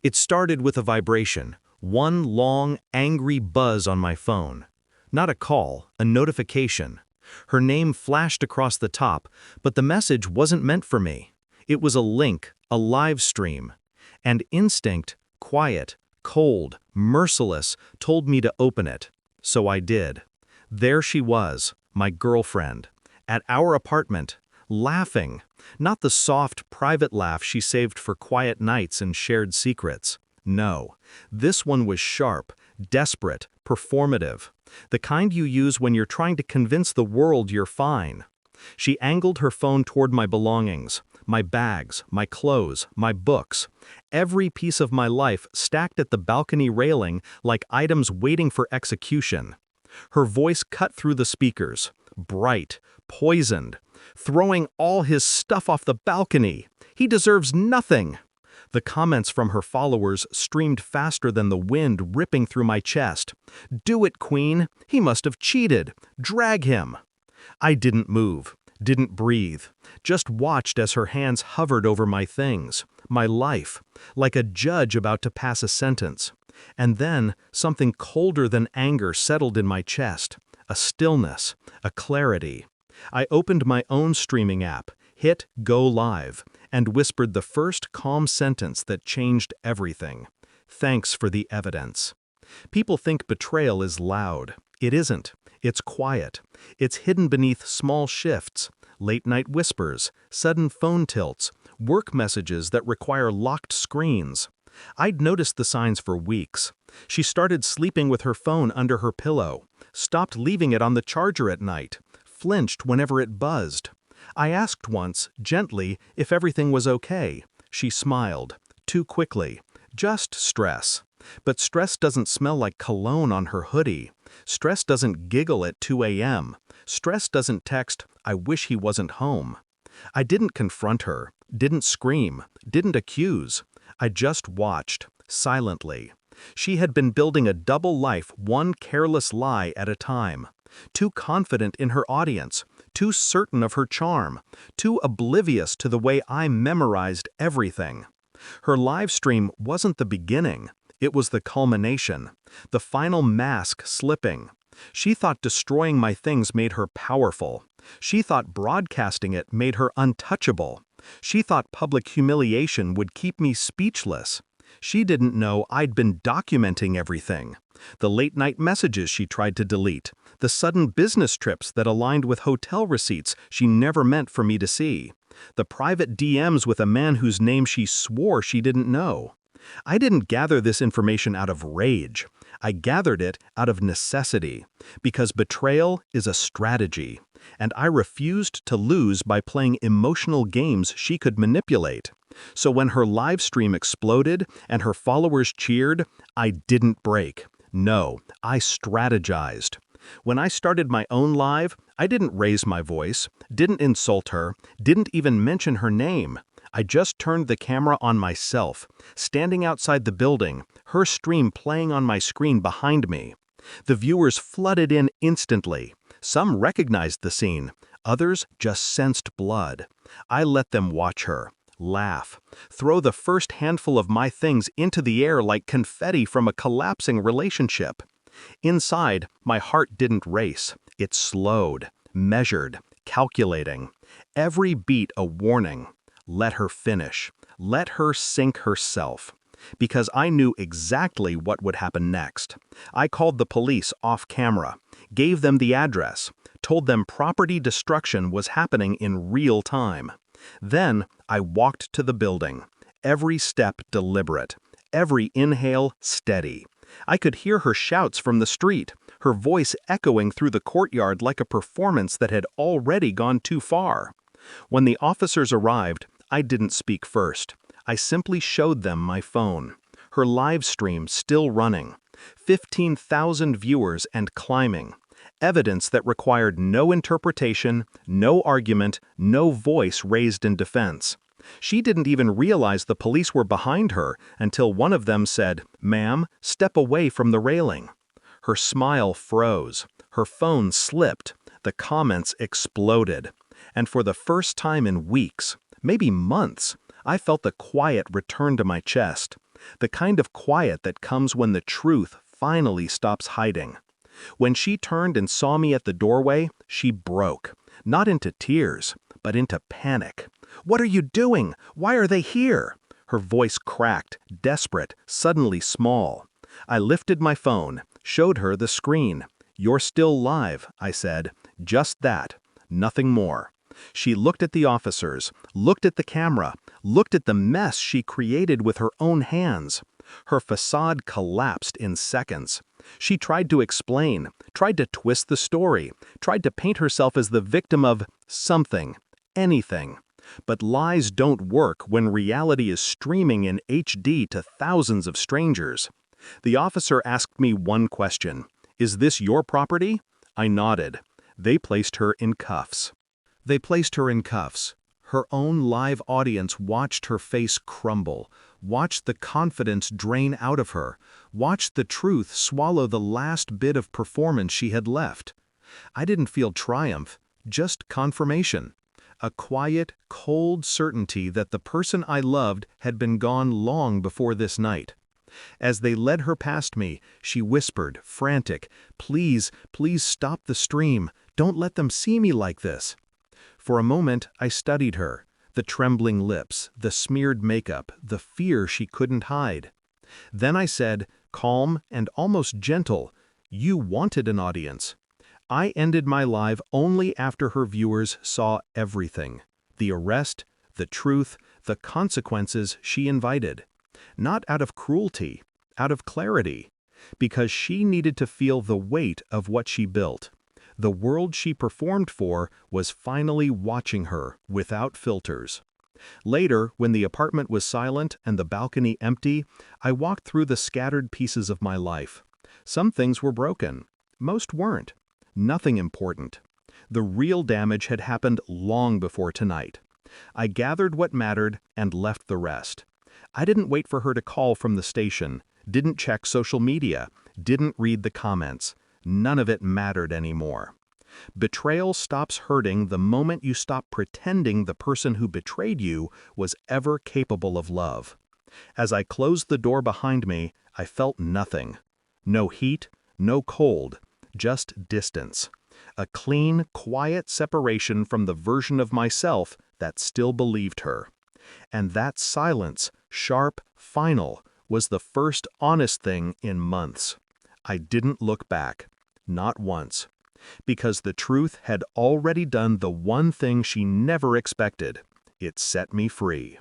It started with a vibration, one long, angry buzz on my phone. Not a call, a notification. Her name flashed across the top, but the message wasn't meant for me. It was a link, a live stream. And instinct, quiet, cold, merciless, told me to open it. So I did. There she was, my girlfriend, at our apartment, laughing. Not the soft, private laugh she saved for quiet nights and shared secrets. No, this one was sharp, desperate, performative. The kind you use when you're trying to convince the world you're fine. She angled her phone toward my belongings, my bags, my clothes, my books. Every piece of my life stacked at the balcony railing like items waiting for execution. Her voice cut through the speakers, bright, poisoned, throwing all his stuff off the balcony. He deserves nothing. The comments from her followers streamed faster than the wind ripping through my chest. Do it, Queen. He must have cheated. Drag him. I didn't move, didn't breathe, just watched as her hands hovered over my things, my life, like a judge about to pass a sentence. And then something colder than anger settled in my chest, a stillness, a clarity. I opened my own streaming app, hit Go Live, and whispered the first calm sentence that changed everything. Thanks for the evidence. People think betrayal is loud. It isn't. It's quiet. It's hidden beneath small shifts, late-night whispers, sudden phone tilts, work messages that require locked screens. I'd noticed the signs for weeks. She started sleeping with her phone under her pillow, stopped leaving it on the charger at night, flinched whenever it buzzed. I asked once, gently, if everything was okay. She smiled, too quickly. Just stress. But stress doesn't smell like cologne on her hoodie. Stress doesn't giggle at 2 a.m. Stress doesn't text, I wish he wasn't home. I didn't confront her, didn't scream, didn't accuse. I just watched, silently. She had been building a double life, one careless lie at a time. Too confident in her audience, too certain of her charm, too oblivious to the way I memorized everything. Her live stream wasn't the beginning. It was the culmination, the final mask slipping. She thought destroying my things made her powerful. She thought broadcasting it made her untouchable. She thought public humiliation would keep me speechless. She didn't know I'd been documenting everything. The late-night messages she tried to delete, the sudden business trips that aligned with hotel receipts she never meant for me to see, the private DMs with a man whose name she swore she didn't know. I didn't gather this information out of rage. I gathered it out of necessity, because betrayal is a strategy, and I refused to lose by playing emotional games she could manipulate. So when her live stream exploded and her followers cheered, I didn't break. No, I strategized. When I started my own live, I didn't raise my voice, didn't insult her, didn't even mention her name. I just turned the camera on myself, standing outside the building, her stream playing on my screen behind me. The viewers flooded in instantly. Some recognized the scene, others just sensed blood. I let them watch her, laugh, throw the first handful of my things into the air like confetti from a collapsing relationship. Inside, my heart didn't race. It slowed, measured, calculating. Every beat a warning. Let her finish. Let her sink herself. Because I knew exactly what would happen next. I called the police off camera, gave them the address, told them property destruction was happening in real time. Then I walked to the building, every step deliberate, every inhale steady. I could hear her shouts from the street, her voice echoing through the courtyard like a performance that had already gone too far. When the officers arrived, I didn't speak first. I simply showed them my phone, her live stream still running, 15,000 viewers and climbing, evidence that required no interpretation, no argument, no voice raised in defense. She didn't even realize the police were behind her until one of them said, "Ma'am, step away from the railing." Her smile froze, her phone slipped, the comments exploded. And for the first time in weeks, maybe months, I felt the quiet return to my chest. The kind of quiet that comes when the truth finally stops hiding. When she turned and saw me at the doorway, she broke, not into tears, but into panic. "What are you doing? Why are they here?" Her voice cracked, desperate, suddenly small. I lifted my phone, showed her the screen. "You're still live," I said. Just that, nothing more. She looked at the officers, looked at the camera, looked at the mess she created with her own hands. Her facade collapsed in seconds. She tried to explain, tried to twist the story, tried to paint herself as the victim of something, anything. But lies don't work when reality is streaming in HD to thousands of strangers. The officer asked me one question: "Is this your property?" I nodded. They placed her in cuffs. Her own live audience watched her face crumble, watched the confidence drain out of her, watched the truth swallow the last bit of performance she had left. I didn't feel triumph, just confirmation. A quiet, cold certainty that the person I loved had been gone long before this night. As they led her past me, she whispered, frantic, "Please, please stop the stream. Don't let them see me like this." For a moment, I studied her, the trembling lips, the smeared makeup, the fear she couldn't hide. Then I said, calm and almost gentle, "You wanted an audience." I ended my live only after her viewers saw everything: the arrest, the truth, the consequences she invited. Not out of cruelty, out of clarity. Because she needed to feel the weight of what she built. The world she performed for was finally watching her without filters. Later, when the apartment was silent and the balcony empty, I walked through the scattered pieces of my life. Some things were broken. Most weren't. Nothing important. The real damage had happened long before tonight. I gathered what mattered and left the rest. I didn't wait for her to call from the station, didn't check social media, didn't read the comments. None of it mattered anymore. Betrayal stops hurting the moment you stop pretending the person who betrayed you was ever capable of love. As I closed the door behind me, I felt nothing. No heat, no cold, just distance. A clean, quiet separation from the version of myself that still believed her. And that silence, sharp, final, was the first honest thing in months. I didn't look back. Not once. Because the truth had already done the one thing she never expected. It set me free.